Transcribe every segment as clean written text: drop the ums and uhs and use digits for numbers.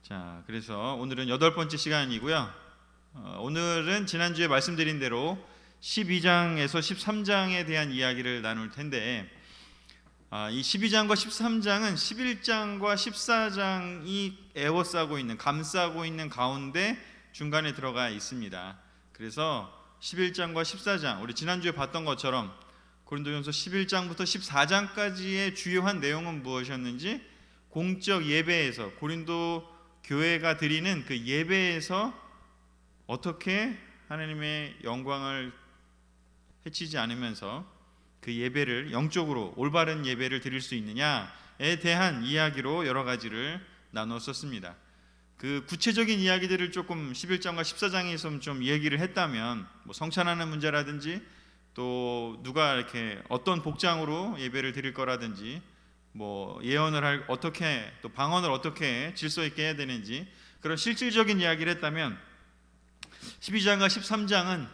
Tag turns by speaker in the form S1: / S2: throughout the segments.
S1: 자, 그래서 오늘은 8번째 시간이고요. 오늘은 지난주에 말씀드린 대로 12장에서 13장에 대한 이야기를 나눌 텐데, 이 12장과 13장은 11장과 14장이 에워싸고 있는, 감싸고 있는 가운데 중간에 들어가 있습니다. 그래서 11장과 14장, 우리 지난주에 봤던 것처럼 고린도전서 11장부터 14장까지의 주요한 내용은 무엇이었는지, 공적 예배에서 고린도 교회가 드리는 그 예배에서 어떻게 하나님의 영광을 해치지 않으면서 그 예배를 영적으로 올바른 예배를 드릴 수 있느냐에 대한 이야기로 여러 가지를 나눴었습니다. 그 구체적인 이야기들을 조금 11장과 14장에서 좀 얘기를 했다면, 성찬하는 문제라든지, 또 누가 이렇게 어떤 복장으로 예배를 드릴 거라든지, 예언을 어떻게, 또 방언을 어떻게 질서 있게 해야 되는지, 그런 실질적인 이야기를 했다면 12장과 13장은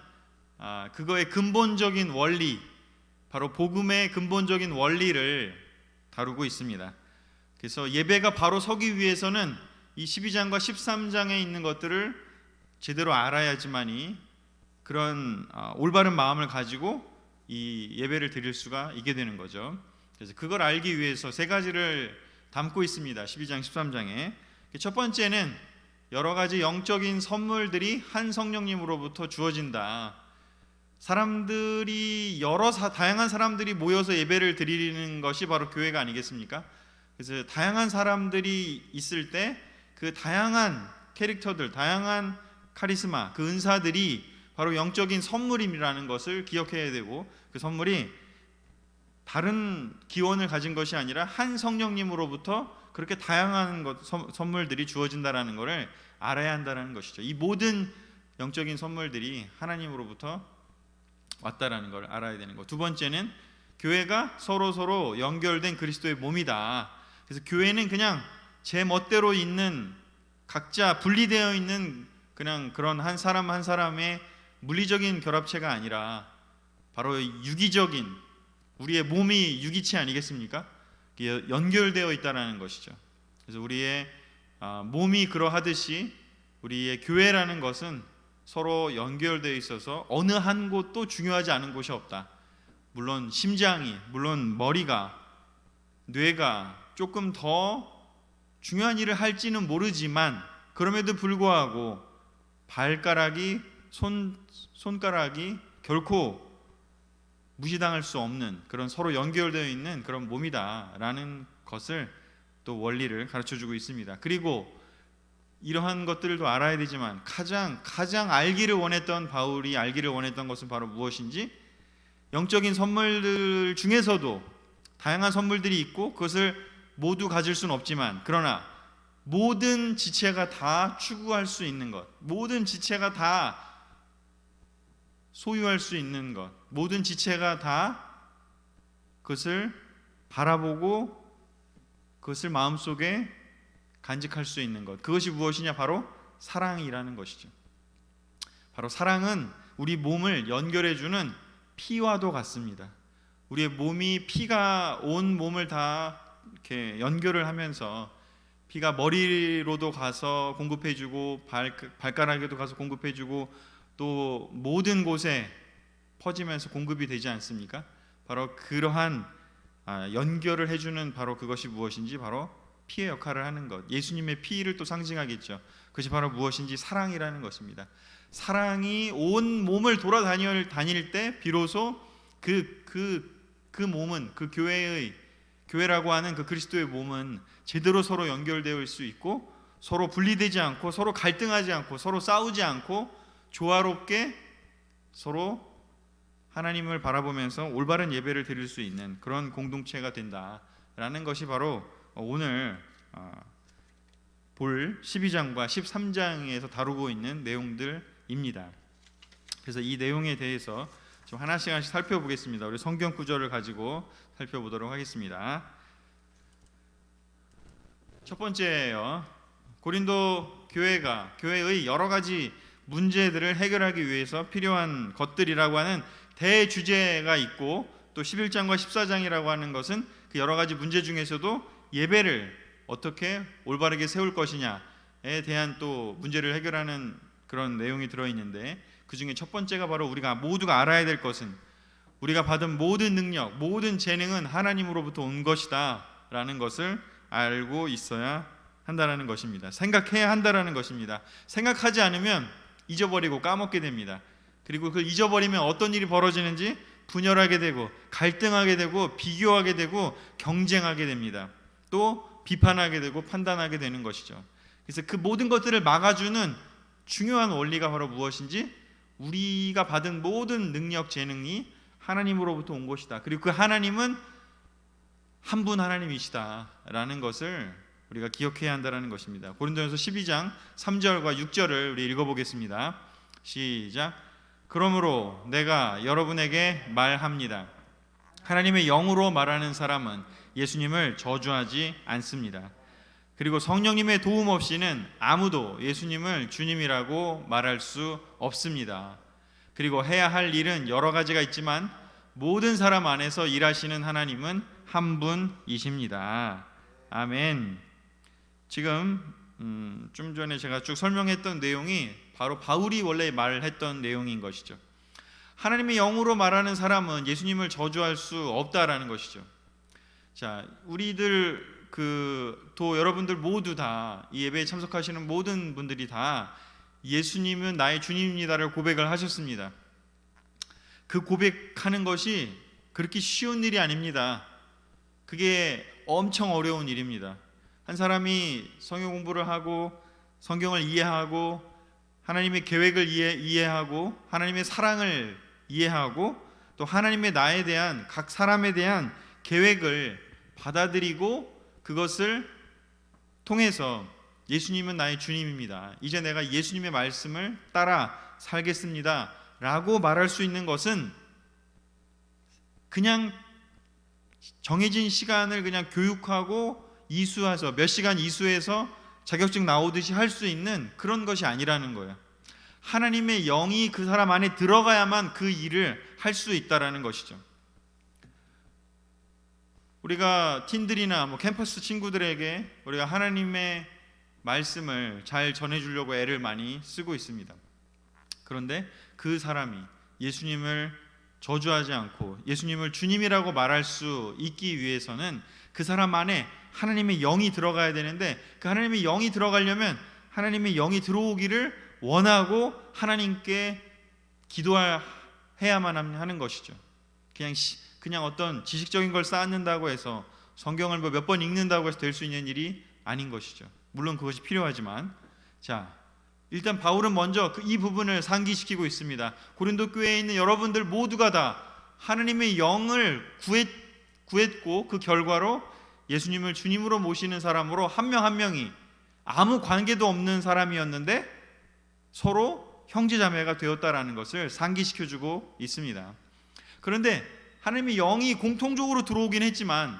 S1: 그거의 근본적인 원리, 바로 복음의 근본적인 원리를 다루고 있습니다. 그래서 예배가 바로 서기 위해서는 이 12장과 13장에 있는 것들을 제대로 알아야지만이 그런 올바른 마음을 가지고 이 예배를 드릴 수가 있게 되는 거죠. 그래서 그걸 알기 위해서 세 가지를 담고 있습니다. 12장, 13장에. 첫 번째는 여러 가지 영적인 선물들이 한 성령님으로부터 주어진다. 사람들이 다양한 사람들이 모여서 예배를 드리는 것이 바로 교회가 아니겠습니까? 그래서 다양한 사람들이 있을 때 그 다양한 캐릭터들, 다양한 카리스마, 그 은사들이 바로 영적인 선물이라는 것을 기억해야 되고, 그 선물이 다른 기원을 가진 것이 아니라 한 성령님으로부터 그렇게 다양한 선물들이 주어진다라는 것을 알아야 한다는 것이죠. 이 모든 영적인 선물들이 하나님으로부터 왔다라는 걸 알아야 되는 것. 두 번째는 교회가 서로 연결된 그리스도의 몸이다. 그래서 교회는 그냥 제 멋대로 있는, 각자 분리되어 있는 그냥 그런 한 사람 한 사람의 물리적인 결합체가 아니라 바로 유기적인, 우리의 몸이 유기체 아니겠습니까? 연결되어 있다는 것이죠. 그래서 우리의 몸이 그러하듯이 우리의 교회라는 것은 서로 연결되어 있어서 어느 한 곳도 중요하지 않은 곳이 없다. 물론 심장이, 물론 머리가, 뇌가 조금 더 중요한 일을 할지는 모르지만, 그럼에도 불구하고 발가락이, 손가락이 결코 무시당할 수 없는 그런 서로 연결되어 있는 그런 몸이다라는 것을 또 원리를 가르쳐주고 있습니다. 그리고 이러한 것들도 알아야 되지만 가장 알기를 원했던 바울이 알기를 원했던 것은 바로 무엇인지, 영적인 선물들 중에서도 다양한 선물들이 있고 그것을 모두 가질 수는 없지만, 그러나 모든 지체가 다 추구할 수 있는 것, 모든 지체가 다 소유할 수 있는 것, 모든 지체가 다 그것을 바라보고 그것을 마음속에 간직할 수 있는 것, 그것이 무엇이냐? 바로 사랑이라는 것이죠. 바로 사랑은 우리 몸을 연결해주는 피와도 같습니다. 우리의 몸이, 피가 온 몸을 다 이렇게 연결을 하면서, 피가 머리로도 가서 공급해주고 발가락에도 가서 공급해주고 또 모든 곳에 퍼지면서 공급이 되지 않습니까? 바로 그러한 연결을 해주는 바로 그것이 무엇인지, 바로 피의 역할을 하는 것, 예수님의 피를 또 상징하겠죠. 그것이 바로 무엇인지 사랑이라는 것입니다. 사랑이 온 몸을 돌아다닐 때 비로소 그 몸은, 그 교회라고 하는 그 그리스도의 몸은 제대로 서로 연결되어 수 있고, 서로 분리되지 않고, 서로 갈등하지 않고, 서로 싸우지 않고, 조화롭게 서로 하나님을 바라보면서 올바른 예배를 드릴 수 있는 그런 공동체가 된다라는 것이 바로 오늘 볼 12장과 13장에서 다루고 있는 내용들입니다. 그래서 이 내용에 대해서 좀 하나씩 살펴보겠습니다. 우리 성경 구절을 가지고 살펴보도록 하겠습니다. 첫 번째예요. 고린도 교회의 여러 가지 문제들을 해결하기 위해서 필요한 것들이라고 하는 대주제가 있고, 또 11장과 14장이라고 하는 것은 그 여러 가지 문제 중에서도 예배를 어떻게 올바르게 세울 것이냐, 대한 또 문제를 해결하는 그런 내용이 들어있는데, 그 중에 첫 번째가 바로 우리가 모두가 알아야 될 것은 우리가 받은 모든 능력, 모든 재능은 하나님으로부터 온 것이다 라는 것을 알고 있어야 한다라는 것입니다. 생각해야 한다라는 것입니다. 생각하지 않으면 잊어버리고 까먹게 됩니다. 그리고 그 잊어버리면 어떤 일이 벌어지는지 분열하게 되고 갈등하게 되고 비교하게 되고 경쟁하게 됩니다. 또 비판하게 되고 판단하게 되는 것이죠. 그래서 그 모든 것들을 막아주는 중요한 원리가 바로 무엇인지, 우리가 받은 모든 능력, 재능이 하나님으로부터 온 것이다. 그리고 그 하나님은 한 분 하나님이시다라는 것을 우리가 기억해야 한다는 것입니다. 고린도전서 12장 3절과 6절을 우리 읽어보겠습니다. 시작. 그러므로 내가 여러분에게 말합니다. 하나님의 영으로 말하는 사람은 예수님을 저주하지 않습니다. 그리고 성령님의 도움 없이는 아무도 예수님을 주님이라고 말할 수 없습니다. 그리고 해야 할 일은 여러 가지가 있지만 모든 사람 안에서 일하시는 하나님은 한 분이십니다. 아멘. 지금 좀 전에 제가 쭉 설명했던 내용이 바로 바울이 원래 말했던 내용인 것이죠. 하나님의 영으로 말하는 사람은 예수님을 저주할 수 없다라는 것이죠. 자, 우리들 또 여러분들 모두 다, 이 예배에 참석하시는 모든 분들이 다 예수님은 나의 주님입니다를 고백을 하셨습니다. 그 고백하는 것이 그렇게 쉬운 일이 아닙니다. 그게 엄청 어려운 일입니다. 한 사람이 성경 공부를 하고 성경을 이해하고 하나님의 계획을 이해하고 하나님의 사랑을 이해하고 또 하나님의 나에 대한, 각 사람에 대한 계획을 받아들이고 그것을 통해서 예수님은 나의 주님입니다, 이제 내가 예수님의 말씀을 따라 살겠습니다 라고 말할 수 있는 것은 그냥 정해진 시간을 그냥 교육하고 이수해서 몇 시간 이수해서 자격증 나오듯이 할 수 있는 그런 것이 아니라는 거예요. 하나님의 영이 그 사람 안에 들어가야만 그 일을 할 수 있다라는 것이죠. 우리가 팀들이나 캠퍼스 친구들에게 우리가 하나님의 말씀을 잘 전해주려고 애를 많이 쓰고 있습니다. 그런데 그 사람이 예수님을 저주하지 않고 예수님을 주님이라고 말할 수 있기 위해서는 그 사람 안에 하나님의 영이 들어가야 되는데, 그 하나님의 영이 들어가려면 하나님의 영이 들어오기를 원하고 하나님께 기도해야만 하는 것이죠. 그냥 어떤 지식적인 걸 쌓는다고 해서, 성경을 몇 번 읽는다고 해서 될 수 있는 일이 아닌 것이죠. 물론 그것이 필요하지만, 자, 일단 바울은 먼저 이 부분을 상기시키고 있습니다. 고린도 교회에 있는 여러분들 모두가 다 하나님의 영을 구했고 그 결과로 예수님을 주님으로 모시는 사람으로 한 명 한 명이 아무 관계도 없는 사람이었는데 서로 형제자매가 되었다라는 것을 상기시켜주고 있습니다. 그런데 하나님의 영이 공통적으로 들어오긴 했지만,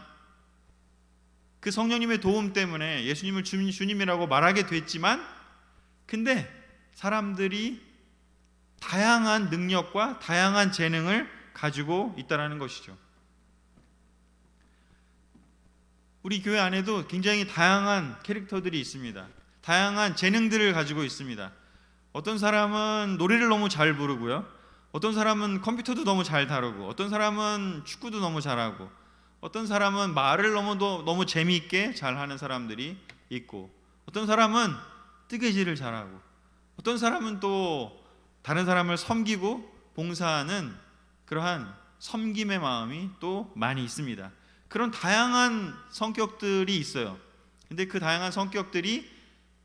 S1: 그 성령님의 도움 때문에 예수님을 주님이라고 말하게 됐지만, 근데 사람들이 다양한 능력과 다양한 재능을 가지고 있다는 것이죠. 우리 교회 안에도 굉장히 다양한 캐릭터들이 있습니다. 다양한 재능들을 가지고 있습니다. 어떤 사람은 노래를 너무 잘 부르고요, 어떤 사람은 컴퓨터도 너무 잘 다루고, 어떤 사람은 축구도 너무 잘하고, 어떤 사람은 말을 너무 재미있게 잘하는 사람들이 있고, 어떤 사람은 뜨개질을 잘하고, 어떤 사람은 또 다른 사람을 섬기고 봉사하는 그러한 섬김의 마음이 또 많이 있습니다. 그런 다양한 성격들이 있어요. 근데 그 다양한 성격들이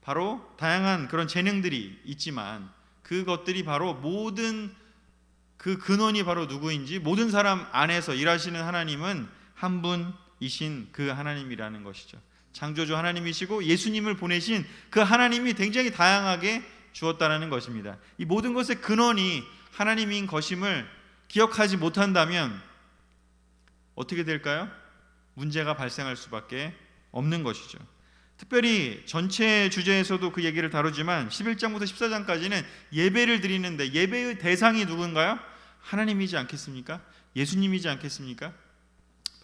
S1: 바로 다양한 그런 재능들이 있지만, 그것들이 바로 모든 그 근원이 바로 누구인지, 모든 사람 안에서 일하시는 하나님은 한 분이신 그 하나님이라는 것이죠. 창조주 하나님이시고 예수님을 보내신 그 하나님이 굉장히 다양하게 주었다는 것입니다. 이 모든 것의 근원이 하나님인 것임을 기억하지 못한다면 어떻게 될까요? 문제가 발생할 수밖에 없는 것이죠. 특별히 전체 주제에서도 그 얘기를 다루지만 11장부터 14장까지는 예배를 드리는데, 예배의 대상이 누군가요? 하나님이지 않겠습니까? 예수님이지 않겠습니까?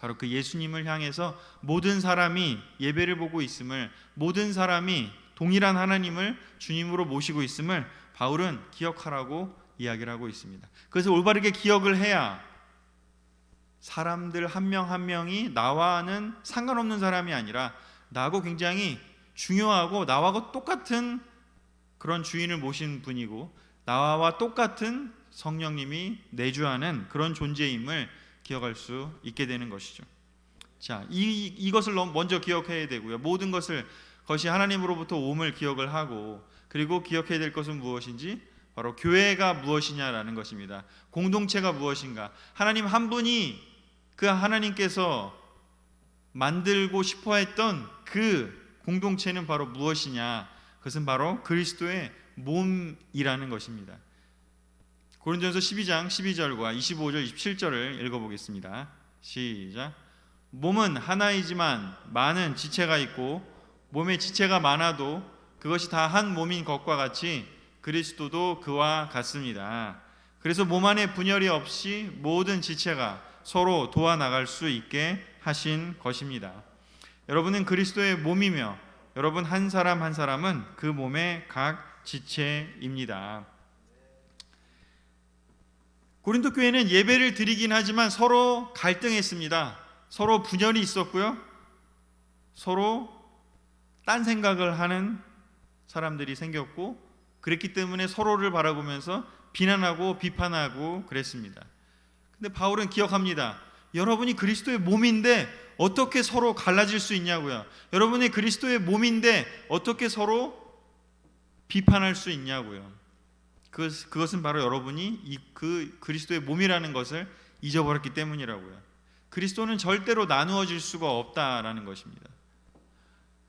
S1: 바로 그 예수님을 향해서 모든 사람이 예배를 보고 있음을, 모든 사람이 동일한 하나님을 주님으로 모시고 있음을 바울은 기억하라고 이야기를 하고 있습니다. 그래서 올바르게 기억을 해야 사람들 한 명 한 명이 나와는 상관없는 사람이 아니라 나하고 굉장히 중요하고 나하고 똑같은 그런 주인을 모신 분이고 나와 똑같은 성령님이 내주하는 그런 존재임을 기억할 수 있게 되는 것이죠. 자, 이것을 먼저 기억해야 되고요. 모든 것이 하나님으로부터 옴을 기억을 하고, 그리고 기억해야 될 것은 무엇인지 바로 교회가 무엇이냐라는 것입니다. 공동체가 무엇인가? 하나님 한 분이 그 하나님께서 만들고 싶어 했던 그 공동체는 바로 무엇이냐? 그것은 바로 그리스도의 몸이라는 것입니다. 고린도전서 12장 12절과 25절 27절을 읽어보겠습니다. 시작. 몸은 하나이지만 많은 지체가 있고 몸에 지체가 많아도 그것이 다 한 몸인 것과 같이 그리스도도 그와 같습니다. 그래서 몸 안에 분열이 없이 모든 지체가 서로 도와나갈 수 있게 하신 것입니다. 여러분은 그리스도의 몸이며 여러분 한 사람 한 사람은 그 몸의 각 지체입니다. 고린도 교회는 예배를 드리긴 하지만 서로 갈등했습니다. 서로 분열이 있었고요. 서로 딴 생각을 하는 사람들이 생겼고, 그랬기 때문에 서로를 바라보면서 비난하고 비판하고 그랬습니다. 근데 바울은 기억합니다. 여러분이 그리스도의 몸인데 어떻게 서로 갈라질 수 있냐고요. 여러분이 그리스도의 몸인데 어떻게 서로 비판할 수 있냐고요. 그것은 바로 여러분이 그 그리스도의 몸이라는 것을 잊어버렸기 때문이라고요. 그리스도는 절대로 나누어질 수가 없다라는 것입니다.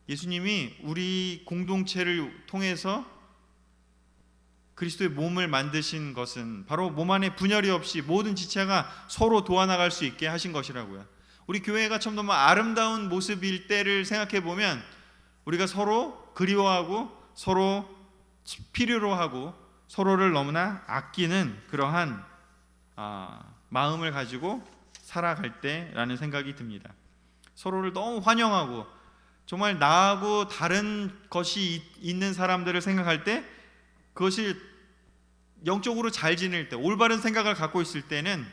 S1: 예수님이 우리 공동체를 통해서 그리스도의 몸을 만드신 것은 바로 몸 안에 분열이 없이 모든 지체가 서로 도와나갈 수 있게 하신 것이라고요. 우리 교회가 참 너무 아름다운 모습일 때를 생각해 보면 우리가 서로 그리워하고 서로 필요로 하고 서로를 너무나 아끼는 그러한 마음을 가지고 살아갈 때라는 생각이 듭니다. 서로를 너무 환영하고 정말 나하고 다른 것이 있는 사람들을 생각할 때, 그것이 영적으로 잘 지낼 때, 올바른 생각을 갖고 있을 때는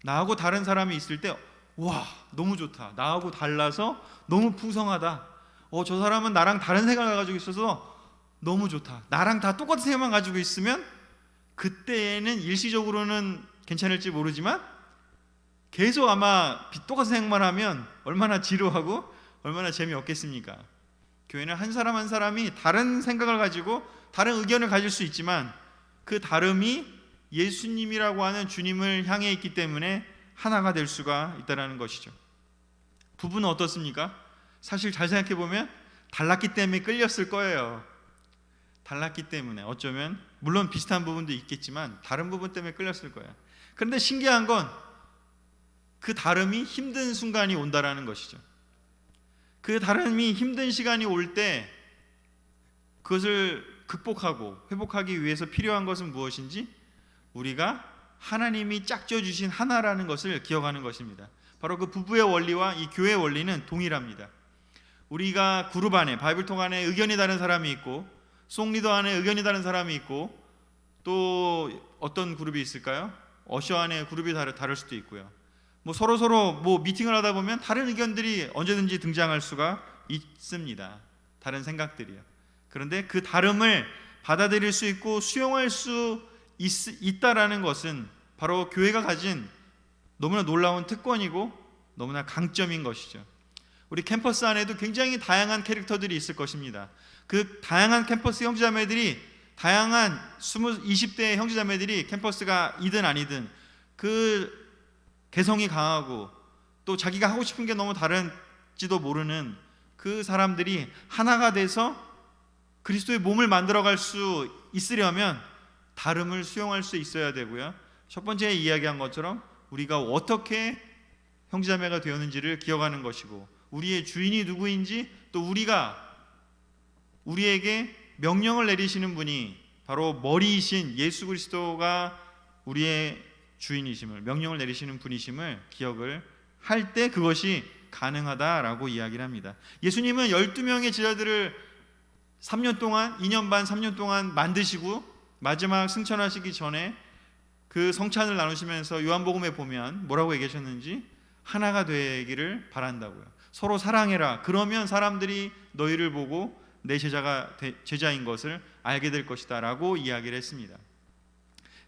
S1: 나하고 다른 사람이 있을 때 와, 너무 좋다. 나하고 달라서 너무 풍성하다. 저 사람은 나랑 다른 생각을 가지고 있어서 너무 좋다. 나랑 다 똑같은 생각만 가지고 있으면 그때는 일시적으로는 괜찮을지 모르지만 계속 아마 똑같은 생각만 하면 얼마나 지루하고 얼마나 재미없겠습니까? 교회는 한 사람 한 사람이 다른 생각을 가지고 다른 의견을 가질 수 있지만 그 다름이 예수님이라고 하는 주님을 향해 있기 때문에 하나가 될 수가 있다는 것이죠. 부부는 어떻습니까? 사실 잘 생각해 보면 달랐기 때문에 끌렸을 거예요. 달랐기 때문에, 어쩌면 물론 비슷한 부분도 있겠지만 다른 부분 때문에 끌렸을 거예요. 그런데 신기한 건 그 다름이 힘든 순간이 온다라는 것이죠. 그 다름이 힘든 시간이 올 때 그것을 극복하고 회복하기 위해서 필요한 것은 무엇인지 우리가 하나님이 짝져 주신 하나라는 것을 기억하는 것입니다. 바로 그 부부의 원리와 이 교회의 원리는 동일합니다. 우리가 그룹 안에, 바이블통 안에 의견이 다른 사람이 있고, 송리더 안에 의견이 다른 사람이 있고, 또 어떤 그룹이 있을까요? 어셔 안에 그룹이 다를 수도 있고요. 서로 미팅을 하다 보면 다른 의견들이 언제든지 등장할 수가 있습니다. 다른 생각들이요. 그런데 그 다름을 받아들일 수 있고 수용할 수 있다라는 것은 바로 교회가 가진 너무나 놀라운 특권이고 너무나 강점인 것이죠. 우리 캠퍼스 안에도 굉장히 다양한 캐릭터들이 있을 것입니다. 그 다양한 캠퍼스 형제자매들이, 다양한 20대 형제자매들이 캠퍼스가 이든 아니든 그 개성이 강하고 또 자기가 하고 싶은 게 너무 다른지도 모르는 그 사람들이 하나가 돼서 그리스도의 몸을 만들어갈 수 있으려면 다름을 수용할 수 있어야 되고요. 첫 번째 이야기한 것처럼 우리가 어떻게 형제자매가 되었는지를 기억하는 것이고, 우리의 주인이 누구인지, 또 우리에게 명령을 내리시는 분이 바로 머리이신 예수 그리스도가 우리의 주인이심을, 명령을 내리시는 분이심을 기억을 할 때 그것이 가능하다라고 이야기를 합니다. 예수님은 12명의 제자들을 3년 동안, 2년 반, 3년 동안 만드시고 마지막 승천하시기 전에 그 성찬을 나누시면서 요한복음에 보면 뭐라고 얘기하셨는지, 하나가 되기를 바란다고요. 서로 사랑해라. 그러면 사람들이 너희를 보고 내 제자인 것을 알게 될 것이다 라고 이야기를 했습니다.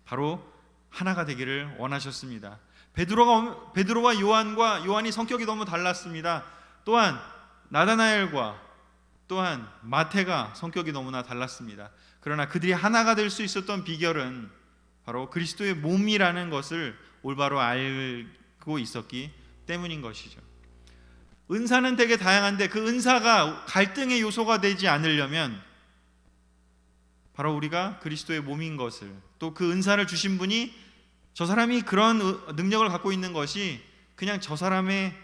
S1: 바로 하나가 되기를 원하셨습니다. 베드로와 요한이 성격이 너무 달랐습니다. 또한 나다나엘과 또한 마태가 성격이 너무나 달랐습니다. 그러나 그들이 하나가 될 수 있었던 비결은 바로 그리스도의 몸이라는 것을 올바로 알고 있었기 때문인 것이죠. 은사는 되게 다양한데 그 은사가 갈등의 요소가 되지 않으려면 바로 우리가 그리스도의 몸인 것을, 또 그 은사를 주신 분이 저 사람이 그런 능력을 갖고 있는 것이 그냥 저 사람의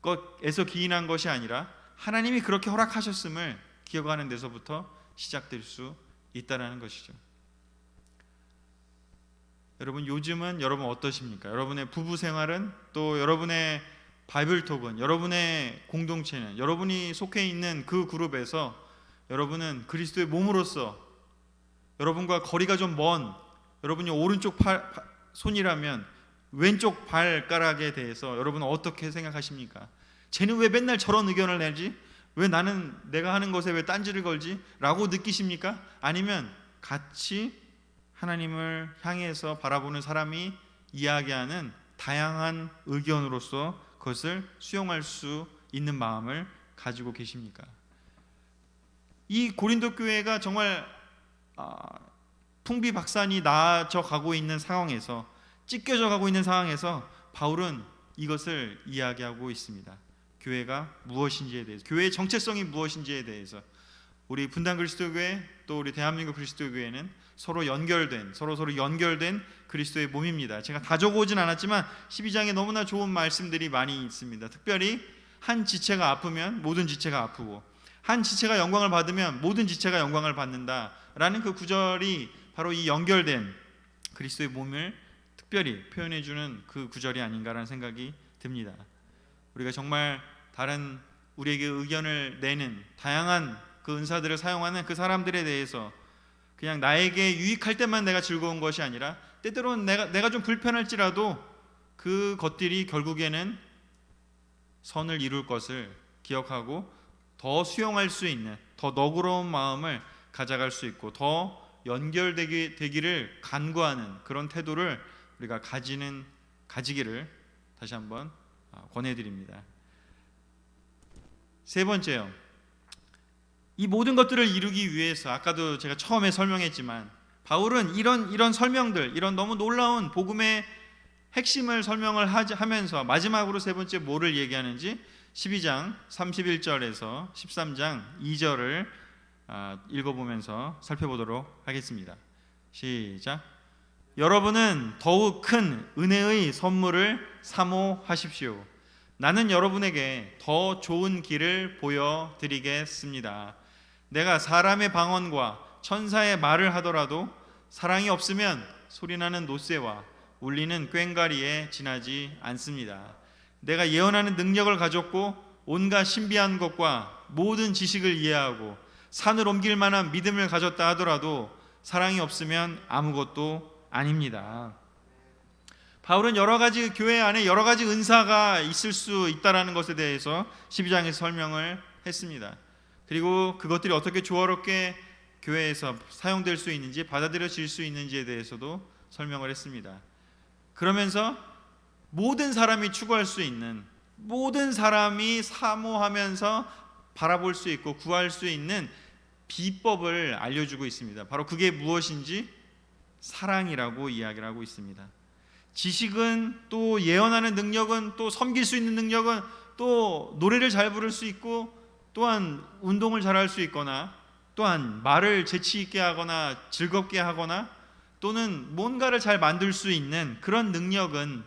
S1: 것에서 기인한 것이 아니라 하나님이 그렇게 허락하셨음을 기억하는 데서부터 시작될 수 있다는 것이죠. 여러분, 요즘은 여러분 어떠십니까? 여러분의 부부 생활은, 또 여러분의 바이블톡은, 여러분의 공동체는, 여러분이 속해 있는 그 그룹에서 여러분은 그리스도의 몸으로서 여러분과 거리가 좀 먼, 여러분이 오른쪽 손이라면 왼쪽 발가락에 대해서 여러분은 어떻게 생각하십니까? 쟤는 왜 맨날 저런 의견을 내지? 왜 나는 내가 하는 것에 왜 딴지를 걸지? 라고 느끼십니까? 아니면 같이 하나님을 향해서 바라보는 사람이 이야기하는 다양한 의견으로서 그것을 수용할 수 있는 마음을 가지고 계십니까? 이 고린도 교회가 정말 풍비박산이 나아져 가고 있는 상황에서, 찢겨져 가고 있는 상황에서 바울은 이것을 이야기하고 있습니다. 교회가 무엇인지에 대해서, 교회의 정체성이 무엇인지에 대해서. 우리 분당 그리스도교회, 또 우리 대한민국 그리스도교회는 서로 연결된, 서로 연결된 그리스도의 몸입니다. 제가 다 적어오진 않았지만 12장에 너무나 좋은 말씀들이 많이 있습니다. 특별히 한 지체가 아프면 모든 지체가 아프고, 한 지체가 영광을 받으면 모든 지체가 영광을 받는다라는 그 구절이 바로 이 연결된 그리스도의 몸을 특별히 표현해주는 그 구절이 아닌가라는 생각이 듭니다. 우리가 정말 다른 우리에게 의견을 내는 다양한 그 은사들을 사용하는 그 사람들에 대해서 그냥 나에게 유익할 때만 내가 즐거운 것이 아니라, 때때로는 내가 좀 불편할지라도 그 것들이 결국에는 선을 이룰 것을 기억하고 더 수용할 수 있는, 더 너그러운 마음을 가져갈 수 있고 더 연결되기를 간구하는 그런 태도를 우리가 가지기를 다시 한번 권해드립니다. 세 번째요, 이 모든 것들을 이루기 위해서, 아까도 제가 처음에 설명했지만 바울은 이런 설명들, 이런 너무 놀라운 복음의 핵심을 설명을 하면서 마지막으로 세 번째 뭐를 얘기하는지 12장 31절에서 13장 2절을 읽어보면서 살펴보도록 하겠습니다. 시작. 여러분은 더욱 큰 은혜의 선물을 사모하십시오. 나는 여러분에게 더 좋은 길을 보여드리겠습니다. 내가 사람의 방언과 천사의 말을 하더라도 사랑이 없으면 소리나는 노새와 울리는 꽹과리에 지나지 않습니다. 내가 예언하는 능력을 가졌고 온갖 신비한 것과 모든 지식을 이해하고 산을 옮길 만한 믿음을 가졌다 하더라도 사랑이 없으면 아무것도 아닙니다. 바울은 교회 안에 여러 가지 은사가 있을 수 있다라는 것에 대해서 12장에서 설명을 했습니다. 그리고 그것들이 어떻게 조화롭게 교회에서 사용될 수 있는지, 받아들여질 수 있는지에 대해서도 설명을 했습니다. 그러면서 모든 사람이 추구할 수 있는, 모든 사람이 사모하면서 바라볼 수 있고 구할 수 있는 비법을 알려주고 있습니다. 바로 그게 무엇인지 사랑이라고 이야기를 하고 있습니다. 지식은, 또 예언하는 능력은, 또 섬길 수 있는 능력은, 또 노래를 잘 부를 수 있고, 또한 운동을 잘할 수 있거나, 또한 말을 재치 있게 하거나 즐겁게 하거나, 또는 뭔가를 잘 만들 수 있는 그런 능력은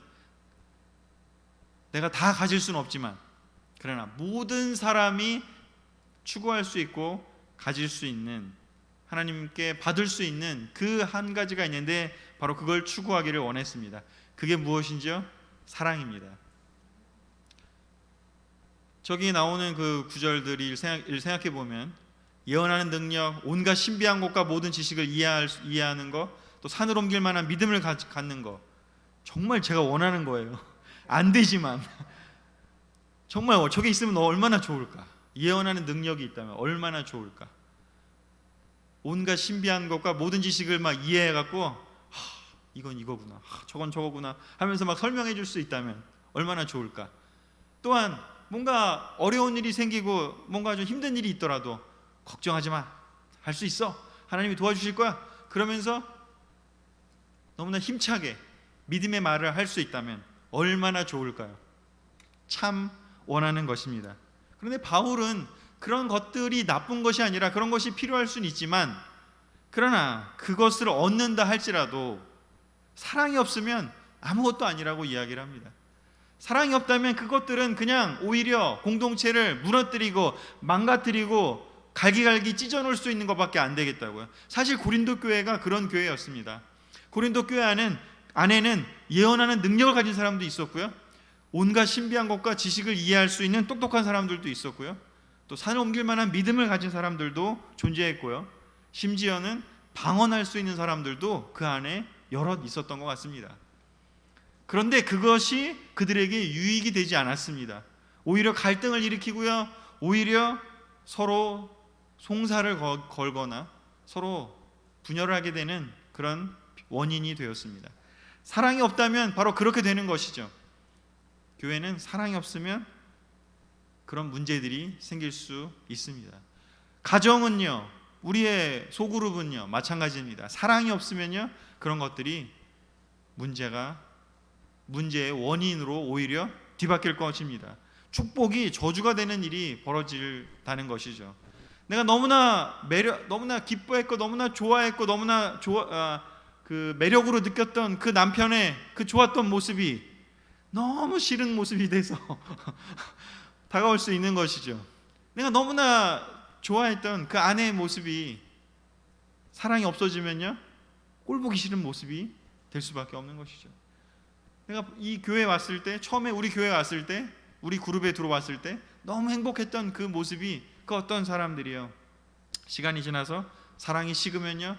S1: 내가 다 가질 수는 없지만, 그러나 모든 사람이 추구할 수 있고 가질 수 있는, 하나님께 받을 수 있는 그 한 가지가 있는데 바로 그걸 추구하기를 원했습니다. 그게 무엇인지요? 사랑입니다. 저기 나오는 그 구절들을 생각해 보면 예언하는 능력, 온갖 신비한 것과 모든 지식을 이해하는 것, 또 산을 옮길 만한 믿음을 갖는 것, 정말 제가 원하는 거예요. 안 되지만 정말 저게 있으면 얼마나 좋을까. 예언하는 능력이 있다면 얼마나 좋을까. 온갖 신비한 것과 모든 지식을 막 이해해갖고 이건 이거구나, 저건 저거구나 하면서 막 설명해 줄 수 있다면 얼마나 좋을까. 또한 뭔가 어려운 일이 생기고 뭔가 좀 힘든 일이 있더라도 걱정하지 마, 할 수 있어, 하나님이 도와주실 거야, 그러면서 너무나 힘차게 믿음의 말을 할 수 있다면 얼마나 좋을까요? 참 원하는 것입니다. 그런데 바울은 그런 것들이 나쁜 것이 아니라 그런 것이 필요할 수는 있지만, 그러나 그것을 얻는다 할지라도 사랑이 없으면 아무것도 아니라고 이야기를 합니다. 사랑이 없다면 그것들은 그냥 오히려 공동체를 무너뜨리고 망가뜨리고 갈기갈기 찢어놓을 수 있는 것밖에 안 되겠다고요. 사실 고린도 교회가 그런 교회였습니다. 고린도 교회 안에는 예언하는 능력을 가진 사람도 있었고요, 온갖 신비한 것과 지식을 이해할 수 있는 똑똑한 사람들도 있었고요, 또 산을 옮길 만한 믿음을 가진 사람들도 존재했고요, 심지어는 방언할 수 있는 사람들도 그 안에 여럿 있었던 것 같습니다. 그런데 그것이 그들에게 유익이 되지 않았습니다. 오히려 갈등을 일으키고요, 오히려 서로 송사를 걸거나 서로 분열을 하게 되는 그런 원인이 되었습니다. 사랑이 없다면 바로 그렇게 되는 것이죠. 교회는 사랑이 없으면 그런 문제들이 생길 수 있습니다. 가정은요, 우리의 소그룹은요 마찬가지입니다. 사랑이 없으면요 그런 것들이 문제의 원인으로 오히려 뒤바뀔 것입니다. 축복이 저주가 되는 일이 벌어진다는 것이죠. 내가 너무나 기뻐했고 너무나 좋아했고 너무나 그 매력으로 느꼈던 그 남편의 그 좋았던 모습이 너무 싫은 모습이 돼서 다가올 수 있는 것이죠. 내가 너무나 좋아했던 그 아내의 모습이 사랑이 없어지면요 꼴보기 싫은 모습이 될 수밖에 없는 것이죠. 내가 이 교회 왔을 때, 처음에 우리 교회 왔을 때, 우리 그룹에 들어왔을 때 너무 행복했던 그 모습이 그 어떤 사람들이요, 시간이 지나서 사랑이 식으면요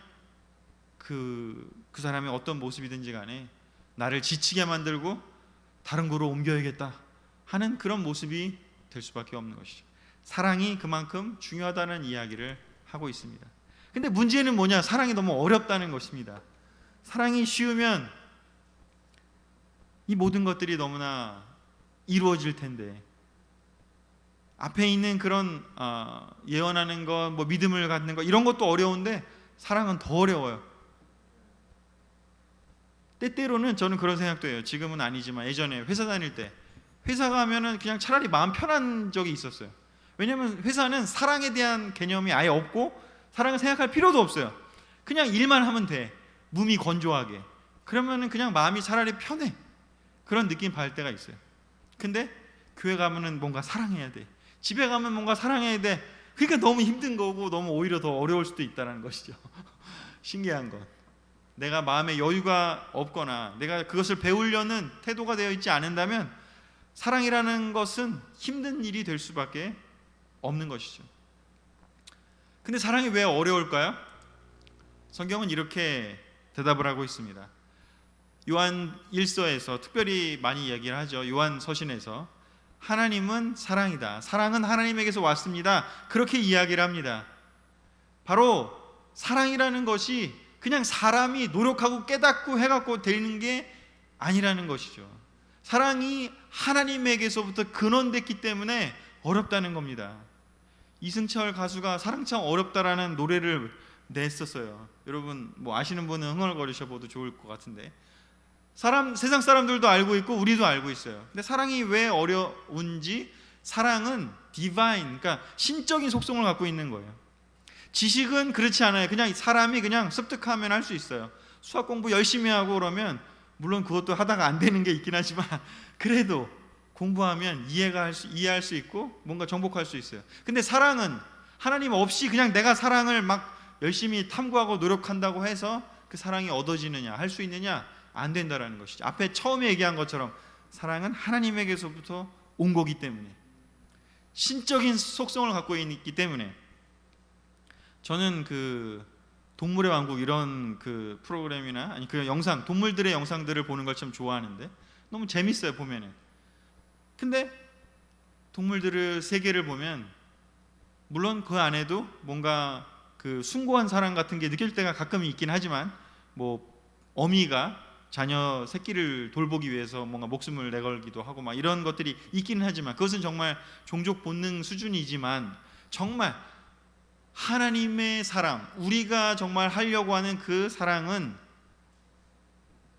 S1: 그 사람의 어떤 모습이든지 간에 나를 지치게 만들고 다른 곳으로 옮겨야겠다 하는 그런 모습이 될 수밖에 없는 것이죠. 사랑이 그만큼 중요하다는 이야기를 하고 있습니다. 근데 문제는 뭐냐? 사랑이 너무 어렵다는 것입니다. 사랑이 쉬우면 이 모든 것들이 너무나 이루어질 텐데, 앞에 있는 그런 예언하는 것, 뭐 믿음을 갖는 것, 이런 것도 어려운데 사랑은 더 어려워요. 때때로는 저는 그런 생각도 해요. 지금은 아니지만 예전에 회사 다닐 때 회사 가면은 그냥 차라리 마음 편한 적이 있었어요. 왜냐하면 회사는 사랑에 대한 개념이 아예 없고 사랑을 생각할 필요도 없어요. 그냥 일만 하면 돼, 몸이 건조하게. 그러면은 그냥 마음이 차라리 편해. 그런 느낌 받을 때가 있어요. 근데 교회 가면은 뭔가 사랑해야 돼, 집에 가면 뭔가 사랑해야 돼. 그러니까 너무 힘든 거고 너무 오히려 더 어려울 수도 있다는 것이죠. 신기한 건, 내가 마음에 여유가 없거나 내가 그것을 배우려는 태도가 되어 있지 않는다면 사랑이라는 것은 힘든 일이 될 수밖에 없는 것이죠. 근데 사랑이 왜 어려울까요? 성경은 이렇게 대답을 하고 있습니다. 요한 1서에서 특별히 많이 이야기를 하죠. 요한 서신에서 하나님은 사랑이다, 사랑은 하나님에게서 왔습니다, 그렇게 이야기를 합니다. 바로 사랑이라는 것이 그냥 사람이 노력하고 깨닫고 해갖고 되는 게 아니라는 것이죠. 사랑이 하나님에게서부터 근원됐기 때문에 어렵다는 겁니다. 이승철 가수가 사랑 참 어렵다라는 노래를 냈었어요. 여러분 뭐 아시는 분은 흥얼거리셔봐도 좋을 것 같은데, 세상 사람들도 알고 있고 우리도 알고 있어요. 근데 사랑이 왜 어려운지, 사랑은 디바인, 그러니까 신적인 속성을 갖고 있는 거예요. 지식은 그렇지 않아요. 그냥 사람이 그냥 습득하면 할 수 있어요. 수학 공부 열심히 하고 그러면 물론 그것도 하다가 안 되는 게 있긴 하지만 그래도 공부하면 이해할 수 있고 뭔가 정복할 수 있어요. 근데 사랑은 하나님 없이 그냥 내가 사랑을 막 열심히 탐구하고 노력한다고 해서 그 사랑이 얻어지느냐, 할 수 있느냐, 안 된다라는 것이죠. 앞에 처음에 얘기한 것처럼 사랑은 하나님에게서부터 온 거기 때문에, 신적인 속성을 갖고 있기 때문에 저는 그 동물의 왕국 이런 그 프로그램이나 아니 그 영상, 동물들의 영상들을 보는 걸 참 좋아하는데 너무 재밌어요 보면은. 근데 동물들의 세계를 보면 물론 그 안에도 뭔가 그 숭고한 사랑 같은 게 느낄 때가 가끔 있긴 하지만, 뭐 어미가 자녀 새끼를 돌보기 위해서 뭔가 목숨을 내걸기도 하고 막 이런 것들이 있기는 하지만, 그것은 정말 종족 본능 수준이지만 정말 하나님의 사랑, 우리가 정말 하려고 하는 그 사랑은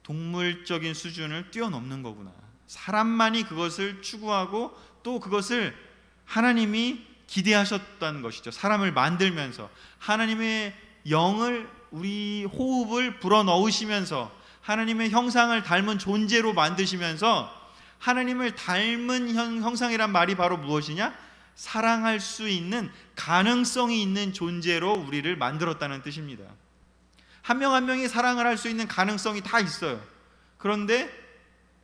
S1: 동물적인 수준을 뛰어넘는 거구나. 사람만이 그것을 추구하고 또 그것을 하나님이 기대하셨다는 것이죠. 사람을 만들면서 하나님의 영을, 우리 호흡을 불어넣으시면서 하나님의 형상을 닮은 존재로 만드시면서, 하나님을 닮은 형상이란 말이 바로 무엇이냐? 사랑할 수 있는 가능성이 있는 존재로 우리를 만들었다는 뜻입니다. 한 명 한 명이 사랑을 할 수 있는 가능성이 다 있어요. 그런데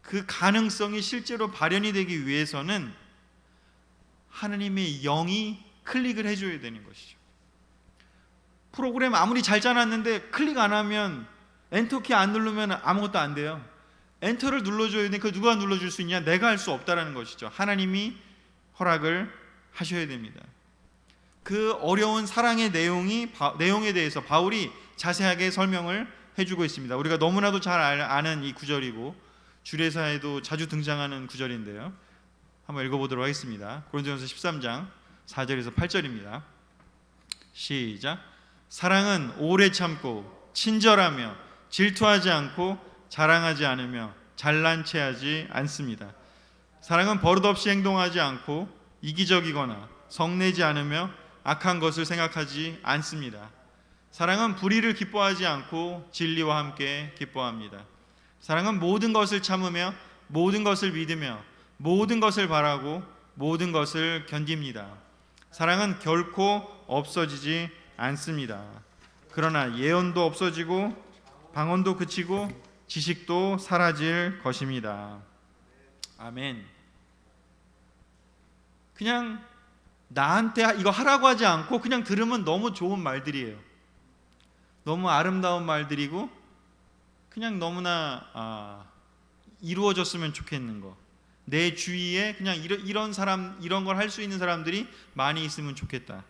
S1: 그 가능성이 실제로 발현이 되기 위해서는 하나님의 영이 클릭을 해줘야 되는 것이죠. 프로그램 아무리 잘 짜놨는데 클릭 안 하면, 엔터키 안 누르면 아무것도 안 돼요. 엔터를 눌러줘야 되는데 그 누가 눌러줄 수 있냐? 내가 할 수 없다라는 것이죠. 하나님이 허락을 하셔야 됩니다. 그 어려운 사랑의 내용에 대해서 바울이 자세하게 설명을 해주고 있습니다. 우리가 너무나도 잘 아는 이 구절이고 주례사에도 자주 등장하는 구절인데요, 한번 읽어보도록 하겠습니다. 고린도전서 13장 4절에서 8절입니다. 시작. 사랑은 오래 참고 친절하며 질투하지 않고 자랑하지 않으며 잘난 체하지 않습니다. 사랑은 버릇없이 행동하지 않고 이기적이거나 성내지 않으며 악한 것을 생각하지 않습니다. 사랑은 불의를 기뻐하지 않고 진리와 함께 기뻐합니다. 사랑은 모든 것을 참으며 모든 것을 믿으며 모든 것을 바라고 모든 것을 견딥니다. 사랑은 결코 없어지지 않습니다. 그러나 예언도 없어지고 방언도 그치고 지식도 사라질 것입니다. 아멘. 그냥 나한테 이거 하라고 하지 않고 그냥 들으면 너무 좋은 말들이에요. 너무 아름다운 말들이고 그냥 너무나 이루어졌으면 좋겠는 거. 내 주위에 그냥 이런 사람, 이런 걸 할 수 있는 사람들이 많이 있으면 좋겠다.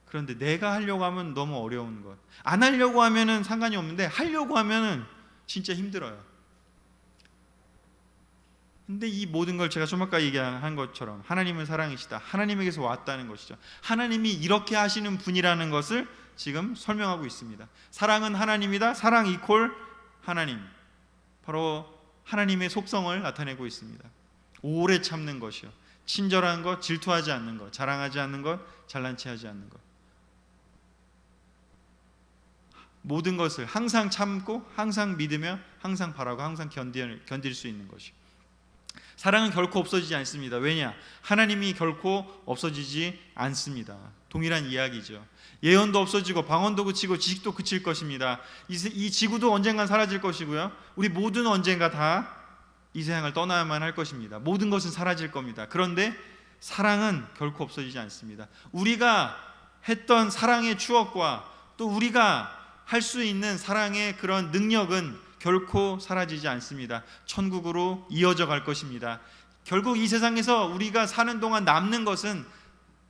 S1: 그런데 내가 하려고 하면 너무 어려운 것. 안 하려고 하면은 상관이 없는데 하려고 하면은 진짜 힘들어요. 근데 이 모든 걸 제가 좀 아까 얘기한 것처럼 하나님은 사랑이시다, 하나님에게서 왔다는 것이죠. 하나님이 이렇게 하시는 분이라는 것을 지금 설명하고 있습니다. 사랑은 하나님이다. 사랑 이퀄 하나님. 바로 하나님의 속성을 나타내고 있습니다. 오래 참는 것이요, 친절한 것, 질투하지 않는 것, 자랑하지 않는 것, 잘난 체하지 않는 것. 모든 것을 항상 참고 항상 믿으며 항상 바라고 항상 견딜 수 있는 것이요. 사랑은 결코 없어지지 않습니다. 왜냐? 하나님이 결코 없어지지 않습니다. 동일한 이야기죠. 예언도 없어지고 방언도 그치고 지식도 그칠 것입니다. 이 지구도 언젠간 사라질 것이고요, 우리 모두는 언젠가 다 이 세상을 떠나야만 할 것입니다. 모든 것은 사라질 겁니다. 그런데 사랑은 결코 없어지지 않습니다. 우리가 했던 사랑의 추억과 또 우리가 할 수 있는 사랑의 그런 능력은 결코 사라지지 않습니다. 천국으로 이어져 갈 것입니다. 결국 이 세상에서 우리가 사는 동안 남는 것은,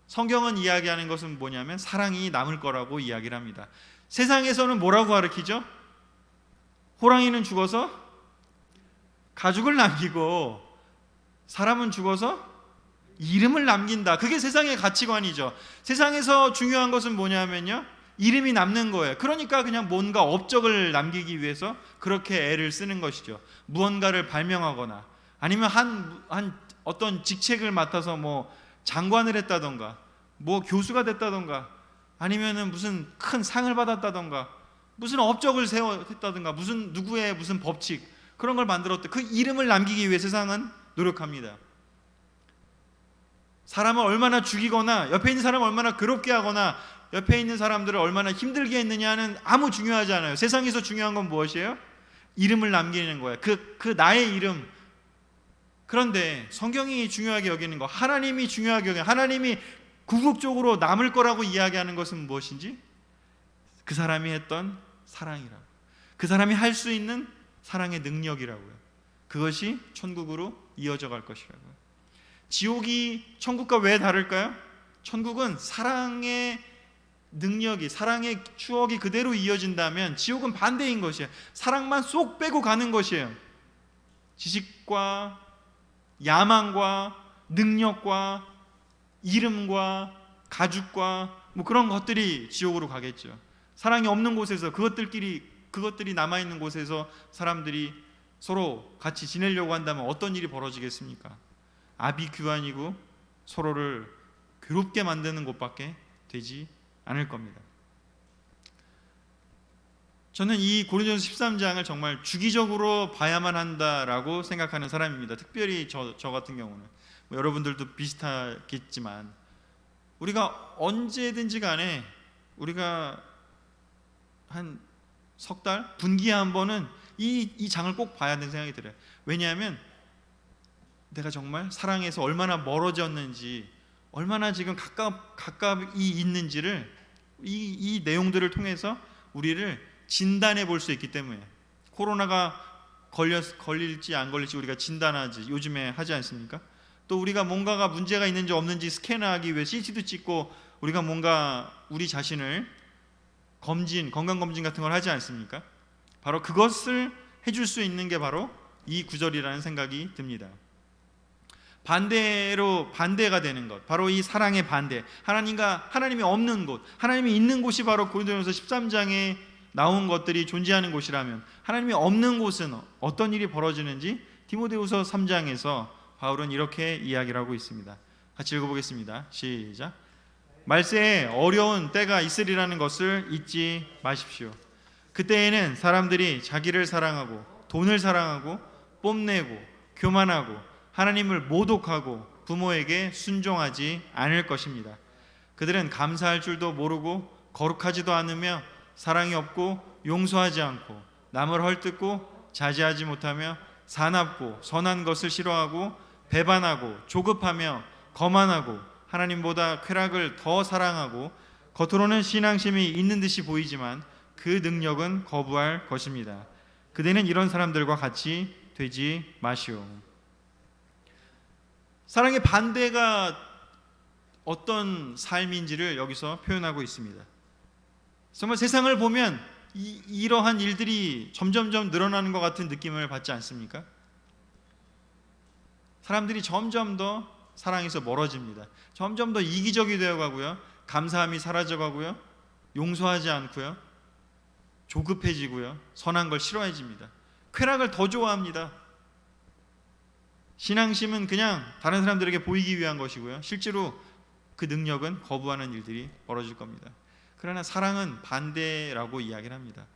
S1: 성경은 이야기하는 것은 뭐냐면 사랑이 남을 거라고 이야기를 합니다. 세상에서는 뭐라고 가르치죠? 호랑이는 죽어서 가죽을 남기고 사람은 죽어서 이름을 남긴다. 그게 세상의 가치관이죠. 세상에서 중요한 것은 뭐냐면요, 이름이 남는 거예요. 그러니까 그냥 뭔가 업적을 남기기 위해서 그렇게 애를 쓰는 것이죠. 무언가를 발명하거나 아니면 한 어떤 직책을 맡아서 뭐 장관을 했다던가 뭐 교수가 됐다던가 아니면은 무슨 큰 상을 받았다던가 무슨 업적을 세웠다던가 무슨 누구의 무슨 법칙 그런 걸 만들었대. 그 이름을 남기기 위해 세상은 노력합니다. 사람을 얼마나 죽이거나 옆에 있는 사람을 얼마나 괴롭게 하거나 옆에 있는 사람들을 얼마나 힘들게 했느냐는 아무 중요하지 않아요. 세상에서 중요한 건 무엇이에요? 이름을 남기는 거예요. 그 나의 이름. 그런데 성경이 중요하게 여기는 거, 하나님이 중요하게 여기는, 하나님이 궁극적으로 남을 거라고 이야기하는 것은 무엇인지 그 사람이 했던 사랑이라고, 그 사람이 할 수 있는 사랑의 능력이라고요. 그것이 천국으로 이어져 갈 것이라고요. 지옥이 천국과 왜 다를까요? 천국은 사랑의 능력이, 사랑의 추억이 그대로 이어진다면 지옥은 반대인 것이에요. 사랑만 쏙 빼고 가는 것이에요. 지식과 야망과 능력과 이름과 가죽과 뭐 그런 것들이 지옥으로 가겠죠. 사랑이 없는 곳에서 그것들이 남아있는 곳에서 사람들이 서로 같이 지내려고 한다면 어떤 일이 벌어지겠습니까? 아비규환이고 서로를 괴롭게 만드는 곳밖에 되지 않을 겁니다. 저는 이 고린도전서 13장을 정말 주기적으로 봐야만 한다라고 생각하는 사람입니다. 특별히 저 같은 경우는 뭐 여러분들도 비슷하겠지만 우리가 언제든지 간에 우리가 한 석 달, 분기에 한 번은 이 장을 꼭 봐야 되는 생각이 들어요. 왜냐하면 내가 정말 사랑에서 얼마나 멀어졌는지, 얼마나 지금 가까이 있는지를 이 내용들을 통해서 우리를 진단해 볼 수 있기 때문에, 코로나가 걸릴지 안 걸릴지 우리가 진단하지 요즘에 하지 않습니까? 또 우리가 뭔가가 문제가 있는지 없는지 스캔하기 위해 CT도 찍고 우리가 뭔가 우리 자신을 건강검진 같은 걸 하지 않습니까? 바로 그것을 해줄 수 있는 게 바로 이 구절이라는 생각이 듭니다. 반대가 되는 것, 바로 이 사랑의 반대, 하나님이 없는 곳, 하나님이 있는 곳이 바로 고린도전서 13장에 나온 것들이 존재하는 곳이라면, 하나님이 없는 곳은 어떤 일이 벌어지는지 디모데후서 3장에서 바울은 이렇게 이야기를 하고 있습니다. 같이 읽어보겠습니다. 시작. 말세에 어려운 때가 있으리라는 것을 잊지 마십시오. 그때에는 사람들이 자기를 사랑하고 돈을 사랑하고 뽐내고 교만하고 하나님을 모독하고 부모에게 순종하지 않을 것입니다. 그들은 감사할 줄도 모르고 거룩하지도 않으며 사랑이 없고 용서하지 않고 남을 헐뜯고 자제하지 못하며 사납고 선한 것을 싫어하고 배반하고 조급하며 거만하고 하나님보다 쾌락을 더 사랑하고 겉으로는 신앙심이 있는 듯이 보이지만 그 능력은 거부할 것입니다. 그대는 이런 사람들과 같이 되지 마시오. 사랑의 반대가 어떤 삶인지를 여기서 표현하고 있습니다. 정말 세상을 보면 이러한 일들이 점점점 늘어나는 것 같은 느낌을 받지 않습니까? 사람들이 점점 더 사랑에서 멀어집니다. 점점 더 이기적이 되어가고요, 감사함이 사라져가고요, 용서하지 않고요, 조급해지고요, 선한 걸 싫어해집니다. 쾌락을 더 좋아합니다. 신앙심은 그냥 다른 사람들에게 보이기 위한 것이고요, 실제로 그 능력은 거부하는 일들이 벌어질 겁니다. 그러나 사랑은 반대라고 이야기를 합니다.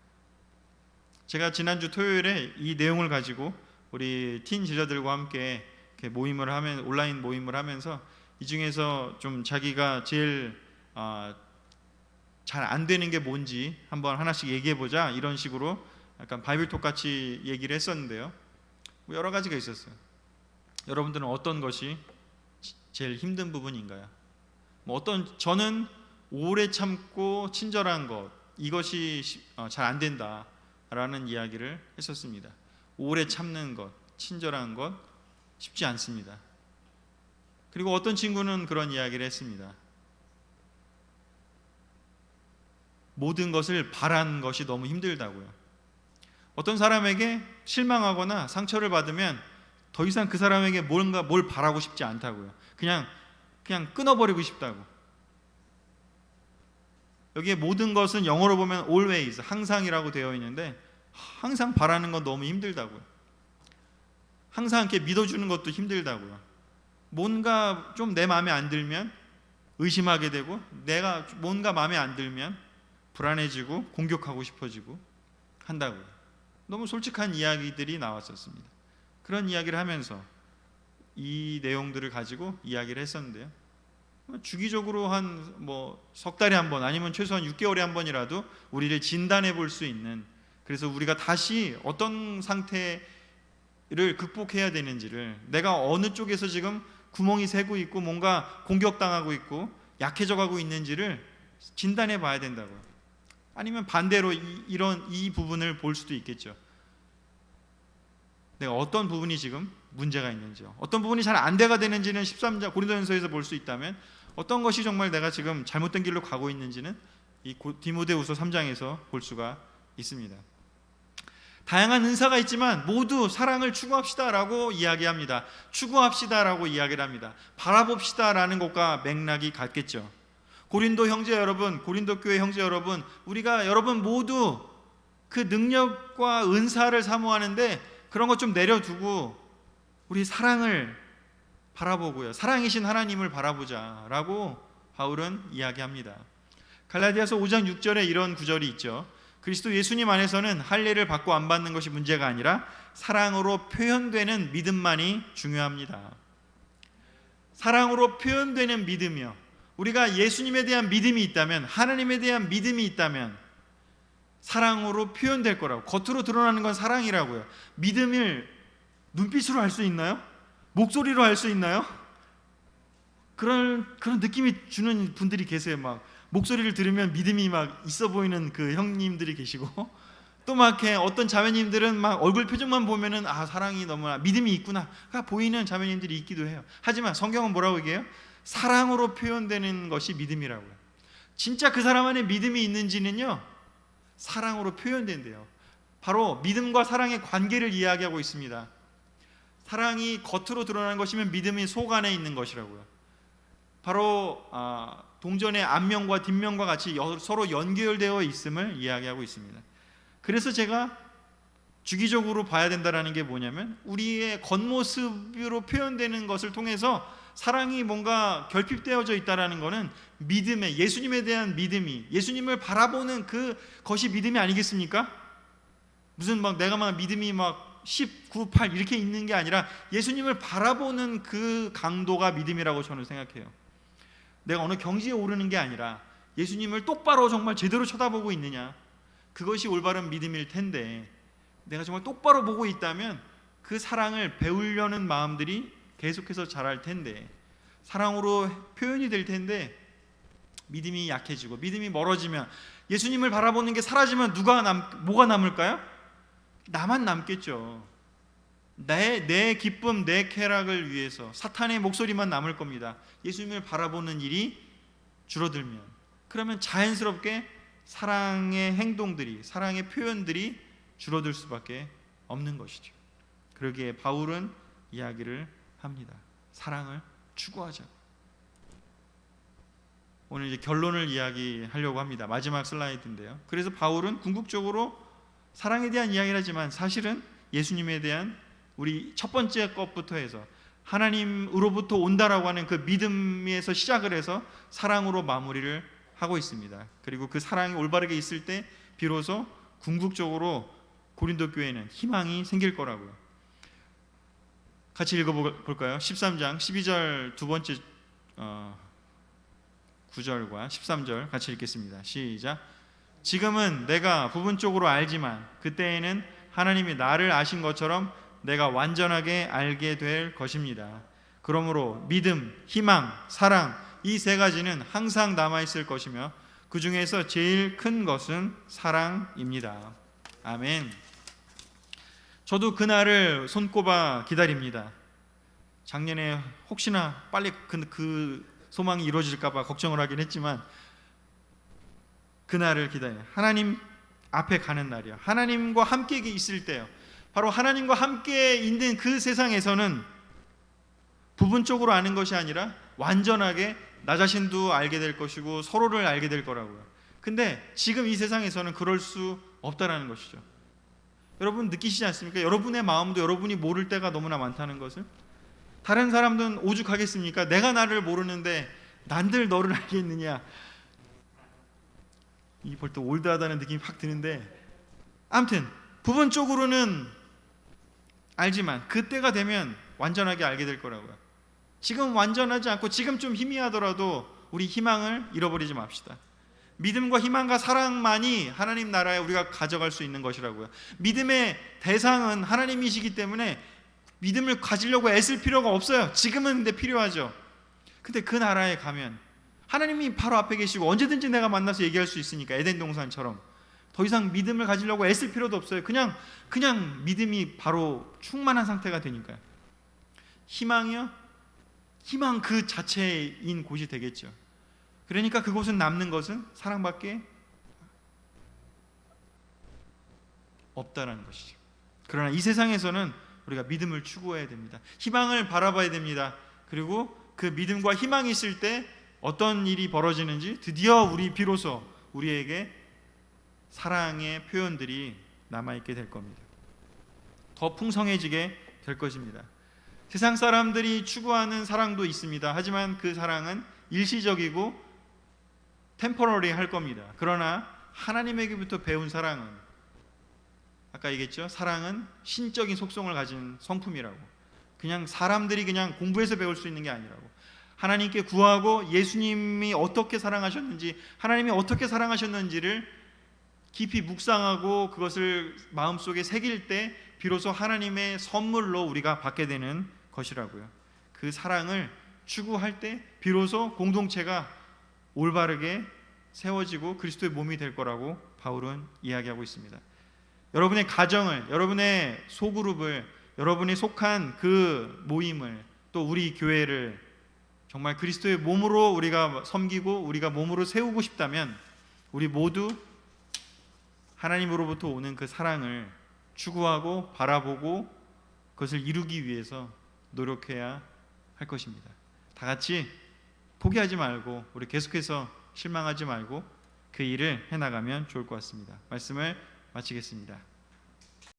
S1: 제가 지난주 토요일에 이 내용을 가지고 우리 틴 제자들과 함께 이렇게 온라인 모임을 하면서 이 중에서 좀 자기가 제일 잘 안 되는 게 뭔지 한번 하나씩 얘기해보자, 이런 식으로 약간 바이블톡 같이 얘기를 했었는데요. 뭐 여러 가지가 있었어요. 여러분들은 어떤 것이 제일 힘든 부분인가요? 저는 오래 참고 친절한 것, 이것이 잘 안 된다라는 이야기를 했었습니다. 오래 참는 것, 친절한 것 쉽지 않습니다. 그리고 어떤 친구는 그런 이야기를 했습니다. 모든 것을 바란 것이 너무 힘들다고요. 어떤 사람에게 실망하거나 상처를 받으면 더 이상 그 사람에게 뭘 바라고 싶지 않다고요. 그냥 끊어버리고 싶다고. 여기에 모든 것은 영어로 보면 always, 항상이라고 되어 있는데 항상 바라는 건 너무 힘들다고요. 항상 이렇게 믿어주는 것도 힘들다고요. 뭔가 좀 내 마음에 안 들면 의심하게 되고, 내가 뭔가 마음에 안 들면 불안해지고 공격하고 싶어지고 한다고요. 너무 솔직한 이야기들이 나왔었습니다. 그런 이야기를 하면서 이 내용들을 가지고 이야기를 했었는데요, 주기적으로 한 석 달에 한 번, 아니면 최소한 6개월에 한 번이라도 우리를 진단해 볼 수 있는, 그래서 우리가 다시 어떤 상태를 극복해야 되는지를, 내가 어느 쪽에서 지금 구멍이 새고 있고 뭔가 공격당하고 있고 약해져 가고 있는지를 진단해 봐야 된다고요. 아니면 반대로 이 부분을 볼 수도 있겠죠. 내가 어떤 부분이 지금 문제가 있는지요, 어떤 부분이 잘 안 돼가 되는지는 13장 고린도전서에서 볼 수 있다면, 어떤 것이 정말 내가 지금 잘못된 길로 가고 있는지는 이 디모데후서 3장에서 볼 수가 있습니다. 다양한 은사가 있지만 모두 사랑을 추구합시다라고 이야기합니다. 추구합시다라고 이야기를 합니다. 바라봅시다라는 것과 맥락이 같겠죠. 고린도 형제 여러분, 고린도 교회 형제 여러분, 우리가 여러분 모두 그 능력과 은사를 사모하는데 그런 것 좀 내려두고 우리 사랑을 바라보고요, 사랑이신 하나님을 바라보자라고 바울은 이야기합니다. 갈라디아서 5장 6절에 이런 구절이 있죠. 그리스도 예수님 안에서는 할례를 받고 안 받는 것이 문제가 아니라 사랑으로 표현되는 믿음만이 중요합니다. 사랑으로 표현되는 믿음이요, 우리가 예수님에 대한 믿음이 있다면, 하나님에 대한 믿음이 있다면 사랑으로 표현될 거라고. 겉으로 드러나는 건 사랑이라고요. 믿음을 눈빛으로 할 수 있나요? 목소리로 할 수 있나요? 그런 느낌이 주는 분들이 계세요. 막 목소리를 들으면 믿음이 막 있어 보이는 그 형님들이 계시고, 또 막 이렇게 어떤 자매님들은 막 얼굴 표정만 보면은 아, 사랑이 너무나 믿음이 있구나가 보이는 자매님들이 있기도 해요. 하지만 성경은 뭐라고 얘기해요? 사랑으로 표현되는 것이 믿음이라고요. 진짜 그 사람 안에 믿음이 있는지는요, 사랑으로 표현된대요. 바로 믿음과 사랑의 관계를 이야기하고 있습니다. 사랑이 겉으로 드러나는 것이면 믿음이 속 안에 있는 것이라고요. 바로 동전의 앞면과 뒷면과 같이 서로 연결되어 있음을 이야기하고 있습니다. 그래서 제가 주기적으로 봐야 된다는 게 뭐냐면, 우리의 겉모습으로 표현되는 것을 통해서 사랑이 뭔가 결핍되어져 있다는 것은 믿음에, 예수님에 대한 믿음이, 예수님을 바라보는 그것이 믿음이 아니겠습니까? 무슨 막 내가 막 믿음이 막 10, 9, 8 이렇게 있는 게 아니라 예수님을 바라보는 그 강도가 믿음이라고 저는 생각해요. 내가 어느 경지에 오르는 게 아니라 예수님을 똑바로 정말 제대로 쳐다보고 있느냐, 그것이 올바른 믿음일 텐데, 내가 정말 똑바로 보고 있다면 그 사랑을 배우려는 마음들이 계속해서 자랄 텐데, 사랑으로 표현이 될 텐데, 믿음이 약해지고 믿음이 멀어지면, 예수님을 바라보는 게 사라지면 뭐가 남을까요? 나만 남겠죠. 내 기쁨, 내 쾌락을 위해서 사탄의 목소리만 남을 겁니다. 예수님을 바라보는 일이 줄어들면, 그러면 자연스럽게 사랑의 행동들이, 사랑의 표현들이 줄어들 수밖에 없는 것이죠. 그러기에 바울은 이야기를 합니다. 사랑을 추구하자. 오늘 이제 결론을 이야기하려고 합니다. 마지막 슬라이드인데요. 그래서 바울은 궁극적으로 사랑에 대한 이야기를 하지만 사실은 예수님에 대한 우리 첫 번째 것부터 해서 하나님으로부터 온다라고 하는 그 믿음에서 시작을 해서 사랑으로 마무리를 하고 있습니다. 그리고 그 사랑이 올바르게 있을 때 비로소 궁극적으로 고린도 교회는 희망이 생길 거라고요. 같이 읽어볼까요? 13장 12절 두 번째 9절과 13절 같이 읽겠습니다. 시작. 지금은 내가 부분적으로 알지만 그때에는 하나님이 나를 아신 것처럼 내가 완전하게 알게 될 것입니다. 그러므로 믿음, 희망, 사랑, 이 세 가지는 항상 남아있을 것이며 그 중에서 제일 큰 것은 사랑입니다. 아멘. 저도 그날을 손꼽아 기다립니다. 작년에 혹시나 빨리 그 소망이 이루어질까 봐 걱정을 하긴 했지만, 그날을 기다려요. 하나님 앞에 가는 날이요, 하나님과 함께 있을 때요. 바로 하나님과 함께 있는 그 세상에서는 부분적으로 아는 것이 아니라 완전하게 나 자신도 알게 될 것이고 서로를 알게 될 거라고요. 근데 지금 이 세상에서는 그럴 수 없다라는 것이죠. 여러분 느끼시지 않습니까? 여러분의 마음도 여러분이 모를 때가 너무나 많다는 것을. 다른 사람들은 오죽하겠습니까? 내가 나를 모르는데 난들 너를 알겠느냐. 이 벌써 올드하다는 느낌이 확 드는데, 아무튼 부분적으로는 알지만 그때가 되면 완전하게 알게 될 거라고요. 지금 완전하지 않고 지금 좀 희미하더라도 우리 희망을 잃어버리지 맙시다. 믿음과 희망과 사랑만이 하나님 나라에 우리가 가져갈 수 있는 것이라고요. 믿음의 대상은 하나님이시기 때문에 믿음을 가지려고 애쓸 필요가 없어요. 지금은 근데 필요하죠. 근데 그 나라에 가면 하나님이 바로 앞에 계시고 언제든지 내가 만나서 얘기할 수 있으니까 에덴 동산처럼 더 이상 믿음을 가지려고 애쓸 필요도 없어요. 그냥 믿음이 바로 충만한 상태가 되니까요. 희망이요? 희망 그 자체인 곳이 되겠죠. 그러니까 그곳은 남는 것은 사랑밖에 없다라는 것이죠. 그러나 이 세상에서는 우리가 믿음을 추구해야 됩니다. 희망을 바라봐야 됩니다. 그리고 그 믿음과 희망이 있을 때 어떤 일이 벌어지는지 드디어 비로소 우리에게 사랑의 표현들이 남아있게 될 겁니다. 더 풍성해지게 될 것입니다. 세상 사람들이 추구하는 사랑도 있습니다. 하지만 그 사랑은 일시적이고 템포러리 할 겁니다. 그러나 하나님에게부터 배운 사랑은, 아까 얘기했죠, 사랑은 신적인 속성을 가진 성품이라고. 그냥 사람들이 그냥 공부해서 배울 수 있는 게 아니라고. 하나님께 구하고 예수님이 어떻게 사랑하셨는지, 하나님이 어떻게 사랑하셨는지를 깊이 묵상하고 그것을 마음속에 새길 때 비로소 하나님의 선물로 우리가 받게 되는 것이라고요. 그 사랑을 추구할 때 비로소 공동체가 올바르게 세워지고 그리스도의 몸이 될 거라고 바울은 이야기하고 있습니다. 여러분의 가정을, 여러분의 소그룹을, 여러분이 속한 그 모임을, 또 우리 교회를 정말 그리스도의 몸으로 우리가 섬기고 우리가 몸으로 세우고 싶다면 우리 모두 하나님으로부터 오는 그 사랑을 추구하고 바라보고 그것을 이루기 위해서 노력해야 할 것입니다. 다 같이 포기하지 말고 우리 계속해서 실망하지 말고 그 일을 해나가면 좋을 것 같습니다. 말씀을 마치겠습니다.